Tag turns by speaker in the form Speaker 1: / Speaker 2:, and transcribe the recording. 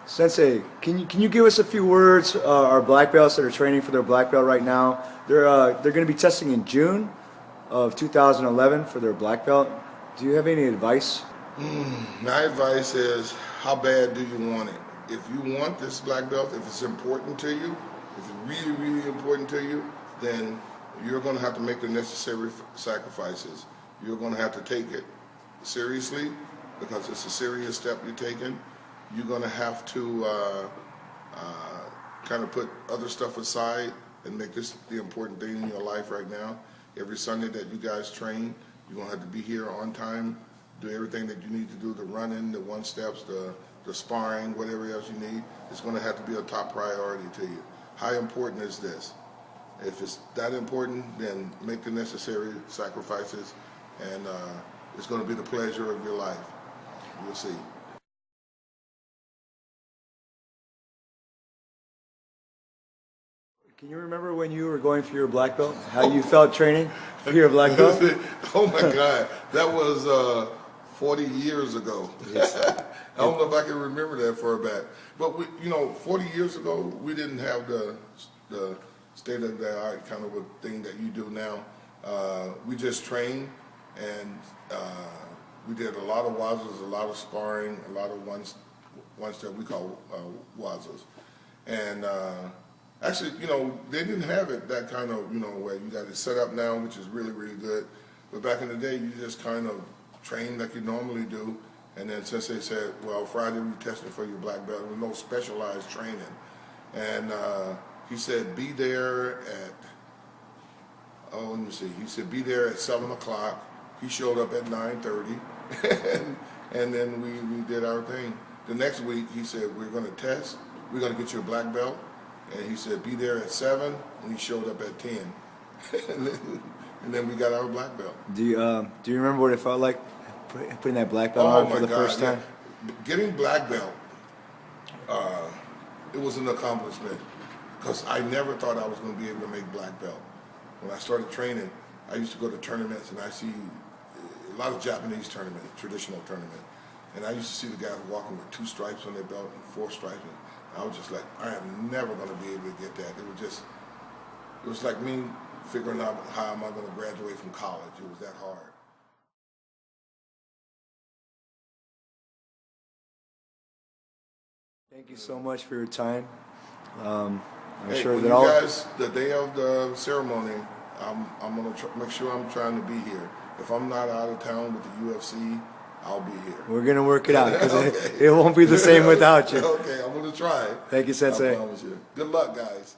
Speaker 1: Sensei, can you give us a few words? Our black belts that are training for their black belt right now, they're going to be testing in June of 2011 for their black belt. Do you have any advice?
Speaker 2: My advice is, how bad do you want it? If you want this black belt, if it's important to you, if it's really, really important to you, then you're going to have to make the necessary sacrifices. You're going to have to take it seriously because it's a serious step you're taking. You're going to have to kind of put other stuff aside and make this the important thing in your life right now. Every Sunday that you guys train, you're going to have to be here on time, do everything that you need to do, the running, the one steps, the sparring, whatever else you need. It's going to have to be a top priority to you. How important is this? If it's that important, then make the necessary sacrifices, and it's going to be the pleasure of your life. You'll see.
Speaker 1: Can you remember when you were going for your black belt? How you felt training for your black belt?
Speaker 2: Oh my God, that was 40 years ago.
Speaker 1: Yes.
Speaker 2: I don't know if I can remember that far back, but 40 years ago we didn't have the state of the art kind of a thing that you do now. We just trained, and we did a lot of wazas, a lot of sparring, a lot of ones that we call wazas, and. Actually, they didn't have it that kind of, where you got it set up now, which is really, really good. But back in the day, you just kind of trained like you normally do. And then Sensei said, well, Friday we tested for your black belt. There was no specialized training. And he said, be there at, let me see. He said, be there at 7 o'clock. He showed up at 9:30. and then we did our thing. The next week, he said, we're going to test. We're going to get you a black belt. And he said, be there at 7, and he showed up at 10. and then we got our black belt.
Speaker 1: Do you remember what it felt like putting that black belt on for the first time?
Speaker 2: Yeah. Getting black belt, it was an accomplishment because I never thought I was going to be able to make black belt. When I started training, I used to go to tournaments, and I see a lot of Japanese tournaments, traditional tournaments. And I used to see the guys walking with 2 stripes on their belt and 4 stripes. I was just like, I am never going to be able to get that. It was like me figuring out how am I going to graduate from college. It was that hard.
Speaker 1: Thank you so much for your time. I'm
Speaker 2: hey,
Speaker 1: sure
Speaker 2: when
Speaker 1: that
Speaker 2: you
Speaker 1: all
Speaker 2: guys, the day of the ceremony, I'm going to make sure I'm trying to be here. If I'm not out of town with the UFC, I'll be here.
Speaker 1: we're gonna work it out because
Speaker 2: Okay.
Speaker 1: it won't be the same without you.
Speaker 2: Okay, I'm going to try.
Speaker 1: Thank you, Sensei.
Speaker 2: I promise you. Good luck, guys.